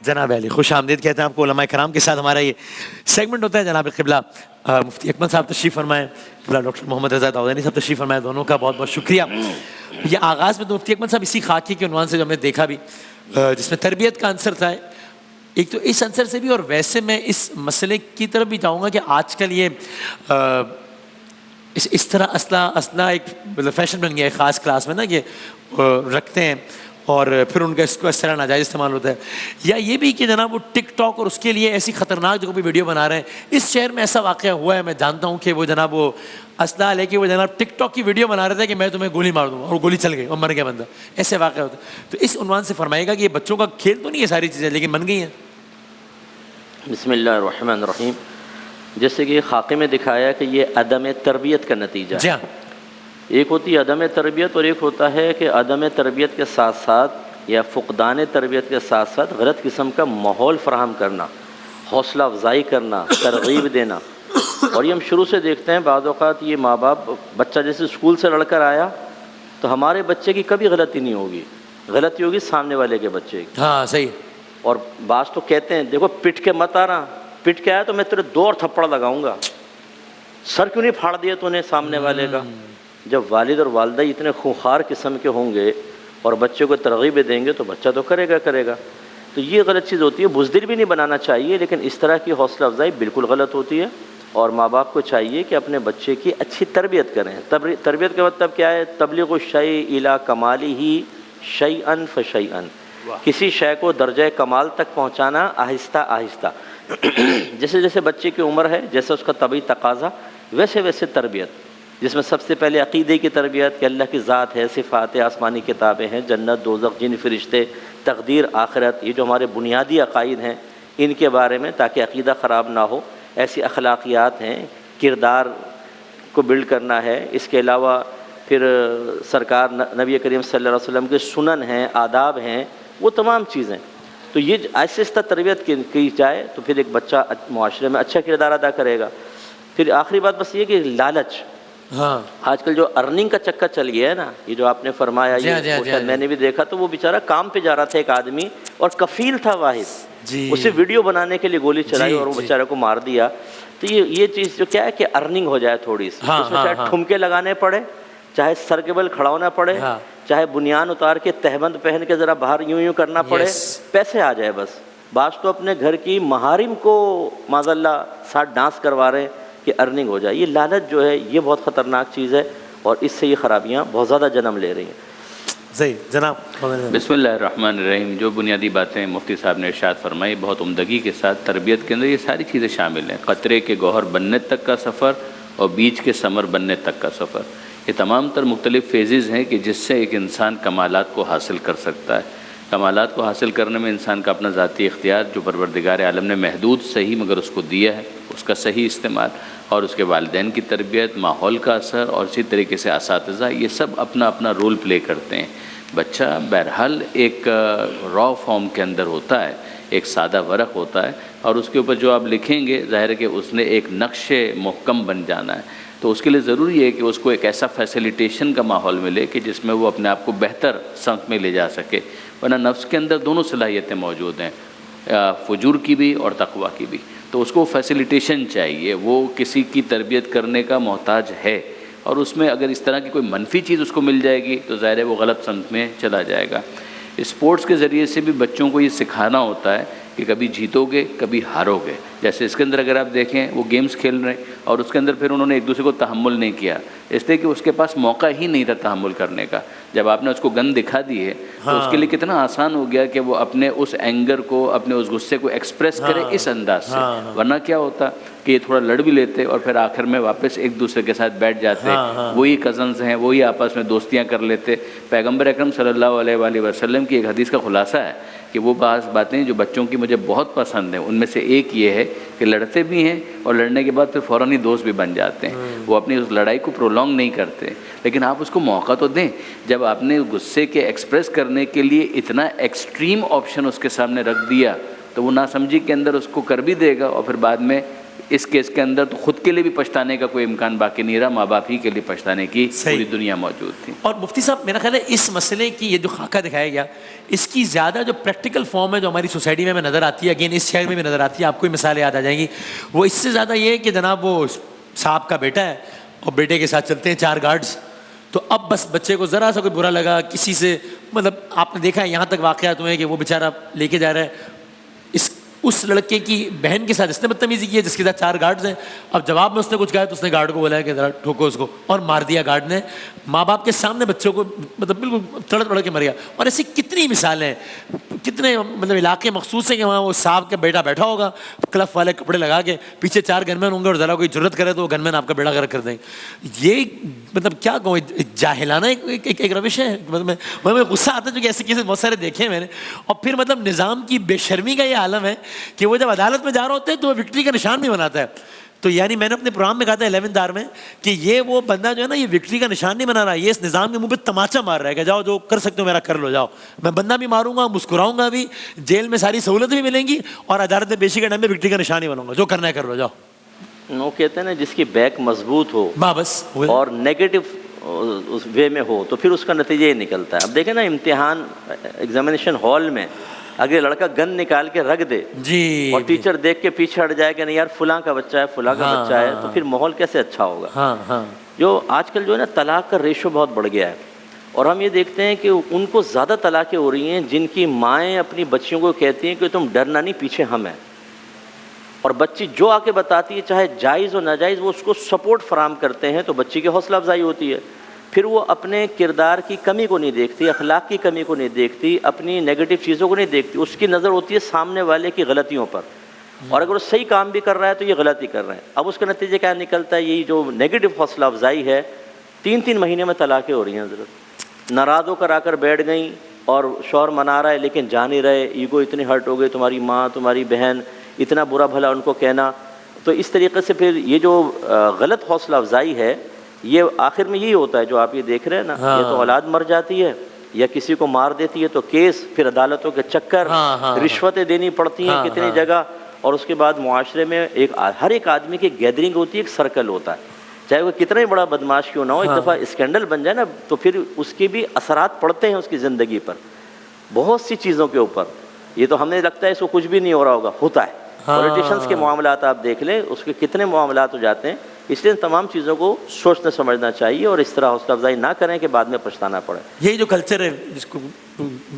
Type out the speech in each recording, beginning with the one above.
جناب علی خوش آمدید کہتے ہیں آپ کو علماء کرام کے ساتھ ہمارا یہ سیگمنٹ ہوتا ہے. جناب قبلہ مفتی اکمل صاحب تشریف فرمائیں, قبلہ ڈاکٹر محمد رضا داؤدانی صاحب تشریف فرمائیں, دونوں کا بہت بہت شکریہ. یہ آغاز میں تو مفتی اکمل صاحب اسی خاکی کے عنوان سے جو ہم نے دیکھا بھی, جس میں تربیت کا عنصر تھا, ایک تو اس عنصر سے بھی, اور ویسے میں اس مسئلے کی طرف بھی جاؤں گا کہ آج کل یہ اس طرح اسلحہ ایک مطلب فیشن بن گیا ہے خاص کلاس میں نا, کہ رکھتے ہیں اور پھر ان کا اس کو اس طرح ناجائز استعمال ہوتا ہے. یا یہ بھی کہ جناب وہ ٹک ٹاک اور اس کے لیے ایسی خطرناک جگہ پہ ویڈیو بنا رہے ہیں. اس شہر میں ایسا واقعہ ہوا ہے, میں جانتا ہوں کہ وہ جناب وہ اسلحہ لے کے وہ جناب ٹک ٹاک کی ویڈیو بنا رہے تھے کہ میں تمہیں گولی مار دوں گا, اور گولی چل گئی اور مر گیا بندہ. ایسے واقعہ ہوتے ہیں. تو اس عنوان سے فرمائے گا کہ یہ بچوں کا کھیل تو نہیں ہے ساری چیزیں, لیکن بن گئی ہیں. بسم اللہ الرحمن الرحیم. جیسے کہ خاکے میں دکھایا کہ یہ عدم تربیت کا نتیجہ ہے. جی ہاں, ایک ہوتی ہے عدم تربیت, اور ایک ہوتا ہے کہ عدم تربیت کے ساتھ ساتھ یا فقدان تربیت کے ساتھ ساتھ غلط قسم کا ماحول فراہم کرنا, حوصلہ افزائی کرنا, ترغیب دینا. اور یہ ہم شروع سے دیکھتے ہیں, بعض اوقات یہ ماں باپ, بچہ جیسے اسکول سے لڑ کر آیا تو ہمارے بچے کی کبھی غلطی نہیں ہوگی, غلطی ہوگی سامنے والے کے بچے کی. ہاں صحیح. اور بعض تو کہتے ہیں دیکھو پٹ کے مت آ رہا, پٹ کے آیا تو میں تیرے 2 اور تھپڑ لگاؤں گا, سر کیوں نہیں پھاڑ دیا تو نے سامنے والے کا. جب والد اور والدہ اتنے خونخوار قسم کے ہوں گے اور بچے کو ترغیب دیں گے تو بچہ تو کرے گا. تو یہ غلط چیز ہوتی ہے. بزدل بھی نہیں بنانا چاہیے, لیکن اس طرح کی حوصلہ افزائی بالکل غلط ہوتی ہے. اور ماں باپ کو چاہیے کہ اپنے بچے کی اچھی تربیت کریں. تربیت کا مطلب کیا ہے؟ تبلیغ الشیء الی کمالہ شیئا فشیئا, کسی شے کو درجہ کمال تک پہنچانا آہستہ آہستہ. جیسے جیسے بچے کی عمر ہے, جیسے اس کا طبعی تقاضا, ویسے ویسے تربیت, جس میں سب سے پہلے عقیدے کی تربیت کہ اللہ کی ذات ہے, صفات ہے, آسمانی کتابیں ہیں, جنت دوزخ, جن فرشتے, تقدیر, آخرت, یہ جو ہمارے بنیادی عقائد ہیں ان کے بارے میں, تاکہ عقیدہ خراب نہ ہو. ایسی اخلاقیات ہیں, کردار کو بلڈ کرنا ہے. اس کے علاوہ پھر سرکار نبی کریم صلی اللہ علیہ وسلم کے سنن ہیں, آداب ہیں, وہ تمام چیزیں. تو یہ آہستہ آہستہ تربیت کی جائے تو پھر ایک بچہ معاشرے میں اچھا کردار ادا کرے گا. پھر آخری بات بس یہ کہ لالچ, ہاں آج کل جو ارننگ کا چکر چل گیا ہے نا, یہ جو آپ نے فرمایا, یہ میں نے بھی دیکھا, تو وہ بیچارہ کام پہ جا رہا تھا ایک آدمی, اور کفیل تھا واحد, اسے ویڈیو بنانے کے لیے گولی چلائی اور وہ بیچارے کو مار دیا. تو یہ چیز جو کیا ہے کہ ارننگ ہو جائے تھوڑی سی, اس میں چاہے ٹھمکے لگانے پڑے, چاہے سر کے بل کھڑا ہونا پڑے, چاہے بنیان اتار کے تہبند پہن کے ذرا باہر یوں کرنا پڑے, پیسے آ جائے بس. بعض تو اپنے گھر کی محارم کو معاذ اللہ ساتھ ڈانس کروا رہے ہیں کہ ارننگ ہو جائے. یہ لالچ جو ہے یہ بہت خطرناک چیز ہے, اور اس سے یہ خرابیاں بہت زیادہ جنم لے رہی ہیں. صحیح جناب. بسم اللہ الرحمن الرحیم. جو بنیادی باتیں مفتی صاحب نے ارشاد فرمائی, بہت عمدگی کے ساتھ تربیت کے اندر یہ ساری چیزیں شامل ہیں. قطرے کے گوہر بننے تک کا سفر اور بیج کے ثمر بننے تک کا سفر, یہ تمام تر مختلف فیزز ہیں کہ جس سے ایک انسان کمالات کو حاصل کر سکتا ہے. کمالات کو حاصل کرنے میں انسان کا اپنا ذاتی اختیار, جو پروردگار عالم نے محدود صحیح مگر اس کو دیا ہے, اس کا صحیح استعمال, اور اس کے والدین کی تربیت, ماحول کا اثر, اور اسی طریقے سے اساتذہ, یہ سب اپنا اپنا رول پلے کرتے ہیں. بچہ بہرحال ایک را فارم کے اندر ہوتا ہے, ایک سادہ ورق ہوتا ہے, اور اس کے اوپر جو آپ لکھیں گے ظاہر ہے کہ اس نے ایک نقش محکم بن جانا ہے. تو اس کے لیے ضروری ہے کہ اس کو ایک ایسا فیسیلیٹیشن کا ماحول ملے کہ جس میں وہ اپنے آپ کو بہتر سمت میں لے جا سکے. ورنہ نفس کے اندر دونوں صلاحیتیں موجود ہیں, فجور کی بھی اور تقویٰ کی بھی. تو اس کو فیسیلیٹیشن چاہیے, وہ کسی کی تربیت کرنے کا محتاج ہے, اور اس میں اگر اس طرح کی کوئی منفی چیز اس کو مل جائے گی تو ظاہر ہے وہ غلط سمت میں چلا جائے گا. اسپورٹس کے ذریعے سے بھی بچوں کو یہ سکھانا ہوتا ہے کہ کبھی جیتو گے کبھی ہارو گے. جیسے اس کے اندر اگر آپ دیکھیں وہ گیمز کھیل رہے ہیں, اور اس کے اندر پھر انہوں نے ایک دوسرے کو تحمل نہیں کیا, اس لیے کہ اس کے پاس موقع ہی نہیں تھا تحمل کرنے کا. جب آپ نے اس کو گن دکھا دی ہے تو اس کے لیے کتنا آسان ہو گیا کہ وہ اپنے اس اینگر کو, اپنے اس غصے کو ایکسپریس کرے اس انداز سے. ورنہ کیا ہوتا کہ یہ تھوڑا لڑ بھی لیتے اور پھر آخر میں واپس ایک دوسرے کے ساتھ بیٹھ جاتے, وہی کزنز ہیں, وہی آپس میں دوستیاں کر لیتے. پیغمبر اکرم صلی اللہ علیہ وآلہ وسلم کی ایک حدیث کا خلاصہ ہے کہ وہ بعض باتیں جو بچوں کی مجھے بہت پسند ہیں, ان میں سے ایک یہ ہے کہ لڑتے بھی ہیں اور لڑنے کے بعد پھر فوراً ہی دوست بھی بن جاتے ہیں. وہ اپنی اس لڑائی کو پرولونگ نہیں کرتے, لیکن آپ اس کو موقع تو دیں. جب آپ نے غصے کے ایکسپریس کرنے کے لیے اتنا ایکسٹریم آپشن اس کے سامنے رکھ دیا تو وہ ناسمجھی کے اندر اس کو کر بھی دے گا, اور پھر بعد میں اس کیس کے اندر تو خود کے لیے بھی پچھتانے کا کوئی امکان باقی نہیں رہا، ماں باپ ہی کے لیے پچھتانے کی پوری دنیا موجود تھی۔ اور مفتی صاحب میرا خیال ہے اس مسئلے کی یہ جو خاکہ دکھایا گیا، اس کی زیادہ جو پریکٹیکل فارم ہے جو ہماری سوسائٹی میں نظر آتی ہے، اگین اس شہر میں بھی نظر آتی ہے، آپ کو مثالیں یاد آ جائیں گی، وہ اس سے زیادہ یہ ہے کہ جناب وہ صاحب کا بیٹا ہے اور بیٹے کے ساتھ چلتے ہیں 4 گارڈز، تو اب بس بچے کو ذرا سا کوئی برا لگا کسی سے، مطلب آپ نے دیکھا ہے یہاں تک واقعات ہوئے ہیں کہ وہ بیچارہ لے کے جا رہا ہے، اس لڑکے کی بہن کے ساتھ اس نے بدتمیزی کی ہے جس کے ساتھ 4 گارڈز ہیں، اب جواب میں اس نے کچھ کہا تو اس نے گارڈ کو بولا ہے کہ ذرا ٹھوکو اس کو، اور مار دیا گارڈ نے، ماں باپ کے سامنے بچوں کو مطلب بالکل تڑپ کے مر گیا۔ اور ایسی کتنی مثالیں ہیں، کتنے مطلب علاقے مخصوص ہیں کہ وہاں وہ صاحب کا بیٹا بیٹھا ہوگا کلف والے کپڑے لگا کے، پیچھے 4 گن مین ہوں گے اور ذرا کوئی جرت کرے تو وہ گن مین آپ کا بیڑا غرق کر دیں گے۔ یہ مطلب کیا کہوں، جاہلانہ ایک روش ہے، مطلب میں غصہ آتا ہے جو کہ ایسے کیسز بہت سارے دیکھے ہیں میں نے۔ اور پھر مطلب نظام کی بے شرمی کا یہ عالم ہے کہ وہ جب عدالت میں جا رہا ہوتا ہے تو وہ وکٹری کا نشان بھی بناتا ہے۔ تو یعنی میں نے اپنے پروگرام میں کہا تھا 11 آر میں کہ یہ وہ بندہ جو ہے نا یہ وکٹری کا نشان نہیں بنا رہا، یہ اس نظام کے منہ پہ تماچا مار رہا ہے کہ جاؤ جو کر سکتے ہو میرا کر لو، جاؤ، میں بندہ بھی ماروں گا، مسکراؤں گا بھی، جیل میں ساری سہولتیں بھی ملیں گی، اور عدالت میں پیشی کے ٹائم میں وکٹری کا نشان ہی بنوں گا، جو کرنا ہے کر لو، جاؤ۔ وہ کہتے ہیں نا جس کی بیک مضبوط ہو بس اور نیگیٹو اس وے میں ہو تو پھر اس کا نتیجہ یہ نکلتا ہے۔ اب دیکھیں نا امتحان ایگزامینیشن ہال میں اگر لڑکا گن نکال کے رکھ دے جی اور ٹیچر دیکھ کے پیچھے ہٹ جائے کہ نہیں یار فلاں کا بچہ ہے، فلاں کا بچہ ہے، تو پھر ماحول کیسے اچھا ہوگا۔ ہاں ہاں جو آج کل جو ہے نا طلاق کا ریشو بہت بڑھ گیا ہے، اور ہم یہ دیکھتے ہیں کہ ان کو زیادہ طلاقیں ہو رہی ہیں جن کی مائیں اپنی بچیوں کو کہتی ہیں کہ تم ڈرنا نہیں، پیچھے ہم ہیں، اور بچی جو آ کے بتاتی ہے چاہے جائز و ناجائز وہ اس کو سپورٹ فراہم کرتے ہیں، تو بچی کی حوصلہ افزائی ہوتی ہے۔ پھر وہ اپنے کردار کی کمی کو نہیں دیکھتی، اخلاق کی کمی کو نہیں دیکھتی، اپنی نیگیٹو چیزوں کو نہیں دیکھتی، اس کی نظر ہوتی ہے سامنے والے کی غلطیوں پر، اور اگر وہ صحیح کام بھی کر رہا ہے تو یہ غلطی کر رہا ہے۔ اب اس کا نتیجہ کیا نکلتا ہے، یہی جو نیگیٹو حوصلہ افزائی ہے، 3 مہینے میں طلاقیں ہو رہی ہیں حضرت۔ ناراض ہو کر آ کر بیٹھ گئیں اور شوہر منا رہا ہے لیکن جان ہی رہے، ایگو اتنی ہرٹ ہو گئی، تمہاری ماں تمہاری بہن، اتنا برا بھلا ان کو کہنا۔ تو اس طریقے سے پھر یہ جو غلط حوصلہ افزائی ہے، یہ آخر میں یہی ہوتا ہے جو آپ یہ دیکھ رہے ہیں نا، یہ تو اولاد مر جاتی ہے یا کسی کو مار دیتی ہے تو کیس، پھر عدالتوں کے چکر، رشوتیں دینی پڑتی ہیں کتنی جگہ، اور اس کے بعد معاشرے میں ہر ایک آدمی کی گیدرنگ ہوتی ہے، ایک سرکل ہوتا ہے، چاہے وہ کتنا ہی بڑا بدماش کیوں نہ ہو، ایک دفعہ اسکینڈل بن جائے نا تو پھر اس کی بھی اثرات پڑتے ہیں اس کی زندگی پر، بہت سی چیزوں کے اوپر۔ یہ تو ہمیں لگتا ہے اس کو کچھ بھی نہیں ہو رہا ہوگا، ہوتا ہے۔ پولیٹیشنز کے معاملات آپ دیکھ لیں، اس کے کتنے معاملات ہو جاتے ہیں۔ اس لیے تمام چیزوں کو سوچنا سمجھنا چاہیے اور اس طرح حوصلہ افزائی نہ کریں کہ بعد میں پچھتانا پڑے۔ یہی جو کلچر ہے جس کو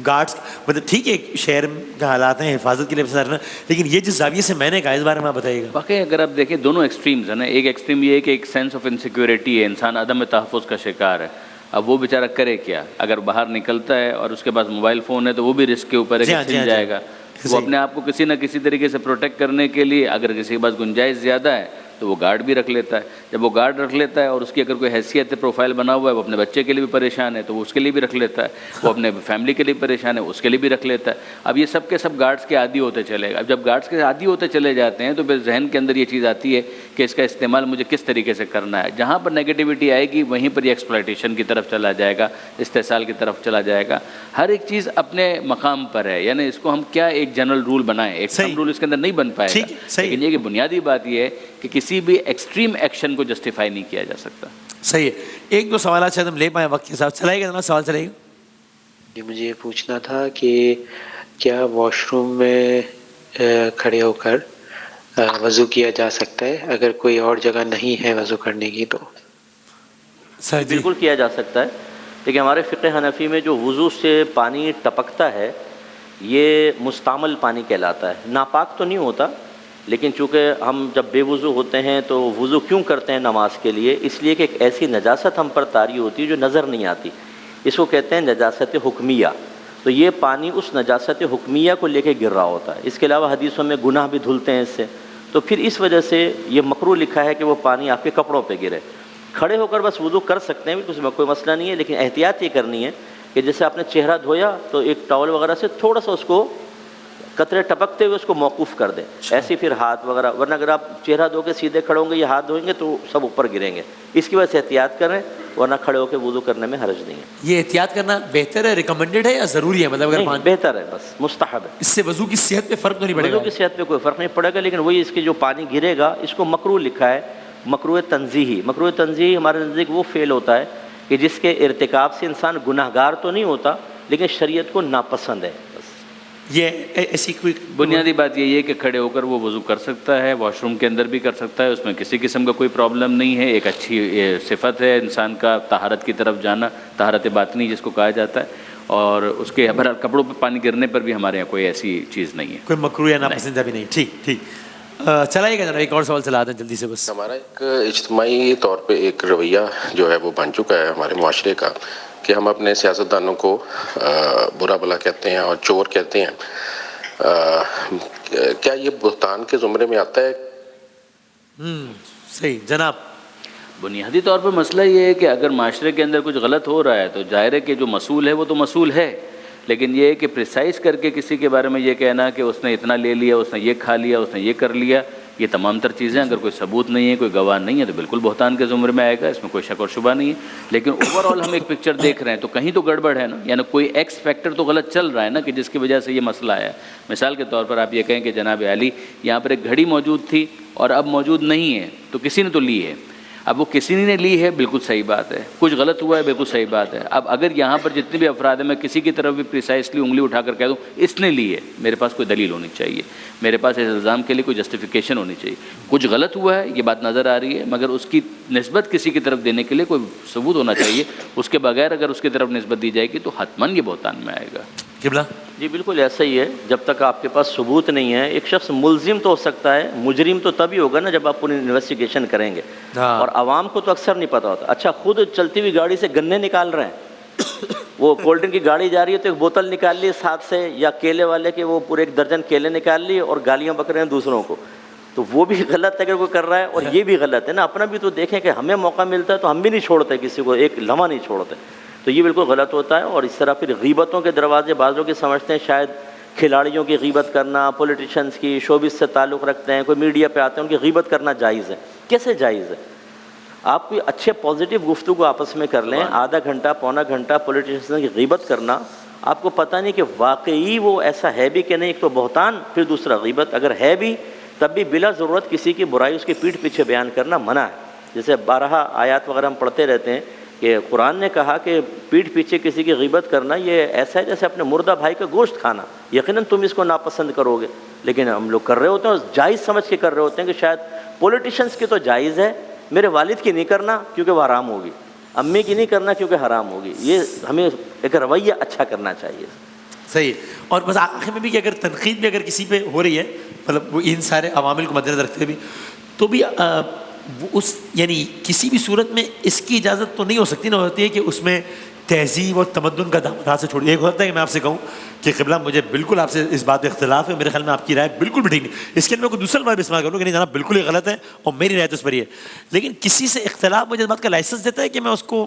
گارڈس، مطلب ٹھیک ہے شہر کا حالات ہیں حفاظت کے لیے سرنا، لیکن یہ جس زاویے سے میں نے کہا اس بارے میں آپ بتائیے گا۔ واقعی اگر آپ دیکھیں دونوں ایکسٹریمز ہیں نا، ایک ایکسٹریم یہ ہے کہ ایک سینس آف انسیکیورٹی ہے، انسان عدم تحفظ کا شکار ہے۔ اب وہ بیچارہ کرے کیا، اگر باہر نکلتا ہے اور اس کے پاس موبائل فون ہے تو وہ بھی رسک کے اوپر ہے کہ چھن جائے گا۔ وہ اپنے آپ کو کسی نہ کسی طریقے سے پروٹیکٹ کرنے کے لیے اگر کسی کے پاس گنجائش زیادہ ہے تو وہ گارڈ بھی رکھ لیتا ہے۔ جب وہ گارڈ رکھ لیتا ہے اور اس کی اگر کوئی حیثیت پروفائل بنا ہوا ہے، وہ اپنے بچے کے لیے بھی پریشان ہے تو وہ اس کے لیے بھی رکھ لیتا ہے، وہ اپنے فیملی کے لیے پریشان ہے اس کے لیے بھی رکھ لیتا ہے۔ اب یہ سب کے سب گارڈز کے عادی ہوتے چلے گا۔ اب جب گارڈز کے عادی ہوتے چلے جاتے ہیں تو پھر ذہن کے اندر یہ چیز آتی ہے کہ اس کا استعمال مجھے کس طریقے سے کرنا ہے۔ جہاں پر نیگیٹیوٹی آئے گی وہیں پر یہ ایکسپلائٹیشن کی طرف چلا جائے گا، استحصال کی طرف چلا جائے گا۔ ہر ایک چیز اپنے مقام پر ہے، یعنی اس کو ہم کیا ایک جنرل رول بنائیں، ایک سب رول اس کے اندر نہیں بن پائے گا، لیکن یہ کہ بنیادی بات یہ ہے کہ کسی بھی ایکسٹریم ایکشن کو جسٹیفائی نہیں کیا جا سکتا۔ صحیح ہے، ایک دو سوالات شاید ہم لے پائیں وقت کے ساتھ، چلائے گا نا سوال چلے گا۔ جی مجھے یہ پوچھنا تھا کہ کیا واش روم میں کھڑے ہو کر وضو کیا جا سکتا ہے اگر کوئی اور جگہ نہیں ہے وضو کرنے کی؟ تو سر جی بالکل کیا جا سکتا ہے، لیکن ہمارے فقہ حنفی میں جو وضو سے پانی ٹپکتا ہے یہ مستعمل پانی کہلاتا ہے، ناپاک تو نہیں ہوتا، لیکن چونکہ ہم جب بے وضو ہوتے ہیں تو وضو کیوں کرتے ہیں نماز کے لیے؟ اس لیے کہ ایک ایسی نجاست ہم پر طاری ہوتی ہے جو نظر نہیں آتی، اس کو کہتے ہیں نجاست حکمیہ۔ تو یہ پانی اس نجاست حکمیہ کو لے کے گر رہا ہوتا ہے۔ اس کے علاوہ حدیثوں میں گناہ بھی دھلتے ہیں اس سے، تو پھر اس وجہ سے یہ مکروہ لکھا ہے کہ وہ پانی آپ کے کپڑوں پہ گرے۔ کھڑے ہو کر بس وضو کر سکتے ہیں، اس میں کوئی مسئلہ نہیں ہے، لیکن احتیاط یہ کرنی ہے کہ جیسے آپ نے چہرہ دھویا تو ایک ٹاول وغیرہ سے تھوڑا سا اس کو قطرے ٹپکتے ہوئے اس کو موقوف کر دیں، ایسے پھر ہاتھ وغیرہ، ورنہ اگر آپ چہرہ دھو کے سیدھے کھڑے ہوں گے یا ہاتھ دھوئیں گے تو سب اوپر گریں گے. اس کی وجہ سے احتیاط کریں، ورنہ کھڑے ہو کے وضو کرنے میں حرج نہیں ہے. یہ احتیاط کرنا بہتر ہے، ریکمینڈیڈ ہے یا ضروری ہے؟ مطلب اگر نہیں، بہتر ہے، بس مستحب ہے. اس سے وضو کی صحت پہ فرق تو نہیں پڑے وضو گا؟ کی صحت پہ کوئی فرق نہیں پڑے گا، لیکن وہی اس کی جو پانی گرے گا اس کو مکروہ لکھا ہے، مکروہ تنزیہی. مکروہ تنزیہی ہمارے نزدیک وہ فعل ہوتا ہے کہ جس کے ارتکاب سے انسان گناہ گار تو نہیں ہوتا لیکن شریعت کو ناپسند ہے. بس یہ ایسی کوئی بنیادی بات یہی ہے کہ کھڑے ہو کر وہ وضو کر سکتا ہے، واش روم کے اندر بھی کر سکتا ہے، اس میں کسی قسم کا کوئی پرابلم نہیں ہے. ایک اچھی صفت ہے انسان کا طہارت کی طرف جانا، طہارت باطنی جس کو کہا جاتا ہے، اور اس کے کپڑوں پہ پانی گرنے پر بھی ہمارے یہاں کوئی ایسی چیز نہیں ہے، کوئی مکروہ یا ناپسندیدہ بھی نہیں. ٹھیک ٹھیک، چلائیے گا جناب، ایک اور سوال چلا دیں جلدی سے بس. ہمارا ایک اجتماعی طور پہ ایک رویہ جو ہے وہ بن چکا ہے ہمارے معاشرے کا کہ ہم اپنے سیاستدانوں کو برا بھلا کہتے ہیں اور چور کہتے ہیں. کیا یہ بہتان کے زمرے میں آتا ہے؟ صحیح جناب. بنیادی طور پر مسئلہ یہ ہے کہ اگر معاشرے کے اندر کچھ غلط ہو رہا ہے تو ظاہر ہے کہ جو مسئول ہے وہ تو مسئول ہے، لیکن یہ ہے کہ پریسائز کر کے کسی کے بارے میں یہ کہنا کہ اس نے اتنا لے لیا، اس نے یہ کھا لیا، اس نے یہ کر لیا، یہ تمام تر چیزیں اگر کوئی ثبوت نہیں ہے، کوئی گواہ نہیں ہے تو بالکل بہتان کے زمرے میں آئے گا، اس میں کوئی شک اور شبہ نہیں ہے. لیکن اوور آل ہم ایک پکچر دیکھ رہے ہیں تو کہیں تو گڑبڑ ہے نا، یعنی کوئی ایکس فیکٹر تو غلط چل رہا ہے نا کہ جس کی وجہ سے یہ مسئلہ آیا. مثال کے طور پر آپ یہ کہیں کہ جناب علی یہاں پر ایک گھڑی موجود تھی اور اب موجود نہیں ہے، تو کسی نے تو لی ہے. اب وہ کسی نے لی ہے، بالکل صحیح بات ہے، کچھ غلط ہوا ہے، بالکل صحیح بات ہے. اب اگر یہاں پر جتنے بھی افراد ہیں میں کسی کی طرف بھی پریسائسلی انگلی اٹھا کر کہہ دوں اس نے لی ہے، میرے پاس کوئی دلیل ہونی چاہیے، میرے پاس اس الزام کے لیے کوئی جسٹیفیکیشن ہونی چاہیے. کچھ غلط ہوا ہے یہ بات نظر آ رہی ہے، مگر اس کی نسبت کسی کی طرف دینے کے لیے کوئی ثبوت ہونا چاہیے. اس کے بغیر اگر اس کی طرف نسبت دی جائے گی تو حتماً یہ بہتان میں آئے گا. قبلہ جی بالکل ایسا ہی ہے. جب تک آپ کے پاس ثبوت نہیں ہے، ایک شخص ملزم تو ہو سکتا ہے، مجرم تو تبھی ہوگا نا جب آپ پوری انویسٹیگیشن کریں گے. اور عوام کو تو اکثر نہیں پتہ ہوتا. اچھا خود چلتی ہوئی گاڑی سے گنے نکال رہے ہیں، وہ کولڈ ڈرنک کی گاڑی جا رہی ہے تو ایک بوتل نکال لی ساتھ سے، یا کیلے والے کے وہ پورے ایک درجن کیلے نکال لیے اور گالیاں بک رہے ہیں دوسروں کو، تو وہ بھی غلط ہے اگر کوئی کر رہا ہے، اور یہ بھی غلط ہے نا. اپنا بھی تو دیکھیں کہ ہمیں موقع ملتا ہے تو ہم بھی نہیں چھوڑتے کسی کو، ایک لمحہ نہیں چھوڑتے، تو یہ بالکل غلط ہوتا ہے. اور اس طرح پھر غیبتوں کے دروازے بعض لوگ سمجھتے ہیں شاید کھلاڑیوں کی غیبت کرنا، پولیٹیشنز کی، شوبز سے تعلق رکھتے ہیں، کوئی میڈیا پہ آتے ہیں ان کی غیبت کرنا جائز ہے. کیسے جائز ہے؟ آپ کوئی اچھے پازیٹیو گفتگو آپس میں کر لیں، آدھا گھنٹہ پونا گھنٹہ پولیٹیشنز کی غیبت کرنا، آپ کو پتہ نہیں کہ واقعی وہ ایسا ہے بھی کہ نہیں. ایک تو بہتان، پھر دوسرا غیبت. اگر ہے بھی تب بھی بلا ضرورت کسی کی برائی اس کی پیٹھ پیچھے بیان کرنا منع ہے. جیسے 12 آیات وغیرہ ہم پڑھتے رہتے ہیں کہ قرآن نے کہا کہ پیٹھ پیچھے کسی کی غیبت کرنا یہ ایسا ہے جیسے اپنے مردہ بھائی کا گوشت کھانا. یقیناً تم اس کو ناپسند کرو گے، لیکن ہم لوگ کر رہے ہوتے ہیں اور جائز سمجھ کے کر رہے ہوتے ہیں کہ شاید پولیٹیشنز کی تو جائز ہے، میرے والد کی نہیں کرنا کیونکہ وہ حرام ہوگی، امی کی نہیں کرنا کیونکہ حرام ہوگی. یہ ہمیں ایک رویہ اچھا کرنا چاہیے. صحیح. اور بس آخر میں بھی کہ اگر تنقید بھی اگر کسی پہ ہو رہی ہے، مطلب وہ ان سارے عوامل کو مد نظر رکھتے بھی، تو بھی اس یعنی کسی بھی صورت میں اس کی اجازت تو نہیں ہو سکتی، نہ ہوتی ہے کہ اس میں تہذیب اور تمدن کا دامن ہاتھ سے چھوڑ. ایک ہوتا ہے کہ میں آپ سے کہوں کہ قبلہ مجھے بالکل آپ سے اس بات پہ اختلاف ہے، میرے خیال میں آپ کی رائے بالکل بھی ٹھیک نہیں، اس کے اندر میں کوئی دوسرا لفظ استعمال کروں کہ نہیں جناب بالکل ہی غلط ہے اور میری رائے تو اس پر ہی ہے. لیکن کسی سے اختلاف مجھے اس بات کا لائسنس دیتا ہے کہ میں اس کو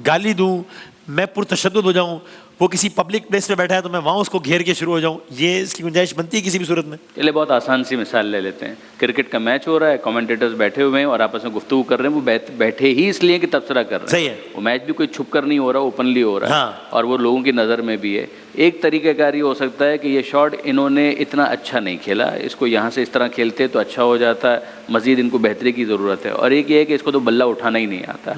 گالی دوں، میں پرتشدد ہو جاؤں، وہ کسی پبلک پلیس پہ بیٹھا ہے تو میں وہاں اس کو گھیر کے شروع ہو جاؤں، یہ اس کی گنجائش بنتی ہے کسی بھی صورت میں؟ چلے بہت آسان سی مثال لے لیتے ہیں. کرکٹ کا میچ ہو رہا ہے، کمنٹیٹرز بیٹھے ہوئے ہیں اور آپس میں گفتگو کر رہے ہیں، وہ بیٹھے ہی اس لیے کہ تبصرہ کر رہے ہیں. صحیح ہے. وہ میچ بھی کوئی چھپ کر نہیں ہو رہا، اوپنلی ہو رہا ہے اور وہ لوگوں کی نظر میں بھی ہے. ایک طریقہ کار یہ ہو سکتا ہے کہ یہ شاٹ انہوں نے اتنا اچھا نہیں کھیلا، اس کو یہاں سے اس طرح کھیلتے تو اچھا ہو جاتا ہے، مزید ان کو بہتری کی ضرورت ہے. اور ایک یہ ہے کہ اس کو تو بلہ اٹھانا ہی نہیں آتا.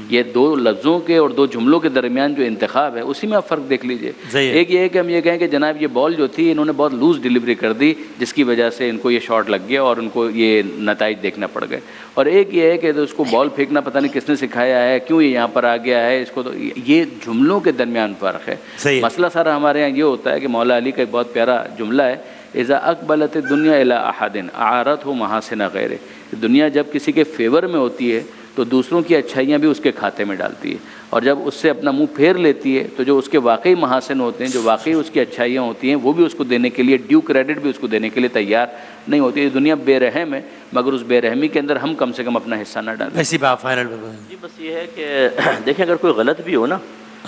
یہ دو لفظوں کے اور دو جملوں کے درمیان جو انتخاب ہے اسی میں آپ فرق دیکھ لیجئے. ایک یہ ہے کہ ہم یہ کہیں کہ جناب یہ بال جو تھی انہوں نے بہت لوز ڈیلیوری کر دی جس کی وجہ سے ان کو یہ شاٹ لگ گیا اور ان کو یہ نتائج دیکھنا پڑ گئے. اور ایک یہ ہے کہ اس کو بال پھینکنا پتہ نہیں کس نے سکھایا ہے، کیوں یہ یہاں پر آ گیا ہے، اس کو تو یہ جملوں کے درمیان فرق ہے. مسئلہ سارا ہمارے یہاں یہ ہوتا ہے کہ مولا علی کا ایک بہت پیارا جملہ ہے، اذا اقبلت الدنیا الی احد اعارته محاسن غیرہ. دنیا جب کسی کے فیور میں ہوتی ہے تو دوسروں کی اچھائیاں بھی اس کے کھاتے میں ڈالتی ہے، اور جب اس سے اپنا منہ پھیر لیتی ہے تو جو اس کے واقعی محاسن ہوتے ہیں، جو واقعی اس کی اچھائیاں ہوتی ہیں، وہ بھی اس کو دینے کے لیے ڈیو کریڈٹ بھی اس کو دینے کے لیے تیار نہیں ہوتی. یہ دنیا بے رحم ہے، مگر اس بے رحمی کے اندر ہم کم سے کم اپنا حصہ نہ ڈالیں. ایسی بات فائنل میں جی بس یہ ہے کہ دیکھیں اگر کوئی غلط بھی ہو نا،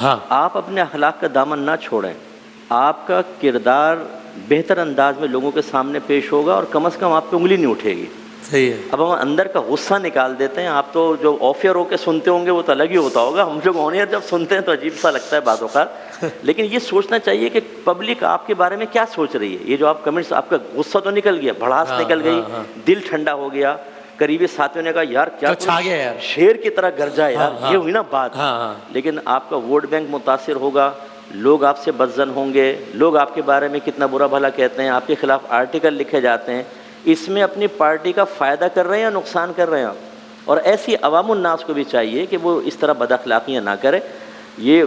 ہاں آپ اپنے اخلاق کا دامن نہ چھوڑیں. آپ کا کردار بہتر انداز میں لوگوں کے سامنے پیش ہوگا اور کم از کم آپ پہ انگلی نہیں اٹھے گی. صحیح ہے. اب ہم اندر کا غصہ نکال دیتے ہیں. آپ تو جو آفیئر ہو کے سنتے ہوں گے وہ تو الگ ہی ہوتا ہوگا, ہم لوگ آن ایئر جب سنتے ہیں تو عجیب سا لگتا ہے بعض اوقات. لیکن یہ سوچنا چاہیے کہ پبلک آپ کے بارے میں کیا سوچ رہی ہے. یہ جو آپ کمنٹس, آپ کا غصہ تو نکل گیا, بھڑاس نکل گئی, دل ٹھنڈا ہو گیا, قریبی ساتھیوں نے کہا یار کیا چھا گیا یار, شیر کی طرح گرجا یار, یہ ہوئی نا بات. لیکن آپ کا ووٹ بینک متاثر ہوگا, لوگ آپ سے بدظن ہوں گے, لوگ آپ کے بارے میں کتنا برا بھلا کہتے ہیں, آپ کے خلاف آرٹیکل لکھے جاتے ہیں. اس میں اپنی پارٹی کا فائدہ کر رہے ہیں یا نقصان کر رہے ہیں آپ. اور ایسی عوام الناس کو بھی چاہیے کہ وہ اس طرح بد اخلاقیاں نہ کرے. یہ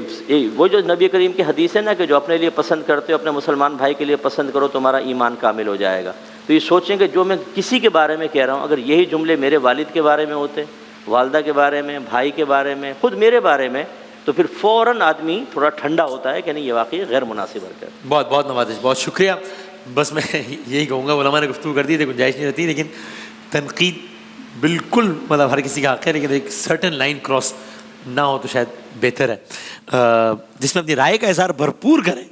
وہ جو نبی کریم کی حدیث ہے نا کہ جو اپنے لیے پسند کرتے ہو اپنے مسلمان بھائی کے لیے پسند کرو, تمہارا ایمان کامل ہو جائے گا. تو یہ سوچیں کہ جو میں کسی کے بارے میں کہہ رہا ہوں, اگر یہی جملے میرے والد کے بارے میں ہوتے, والدہ کے بارے میں, بھائی کے بارے میں, خود میرے بارے میں, تو پھر فوراً آدمی تھوڑا ٹھنڈا ہوتا ہے کہ نہیں یہ واقعی غیر مناسب حرکت ہے. بہت بہت نوازش, بہت شکریہ. بس میں یہی کہوں گا, علماء نے گفتگو کر دی تھی, گنجائش نہیں رہتی, لیکن تنقید بالکل مطلب ہر کسی کا حق ہے, لیکن ایک سرٹن لائن کراس نہ ہو تو شاید بہتر ہے, جس میں اپنی رائے کا اظہار بھرپور کریں,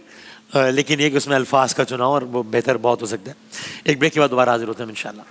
لیکن یہ کہ اس میں الفاظ کا چناؤ اور وہ بہتر بہت ہو سکتا ہے. ایک بریک کے بعد دوبارہ حاضر ہوتے ہیں انشاءاللہ.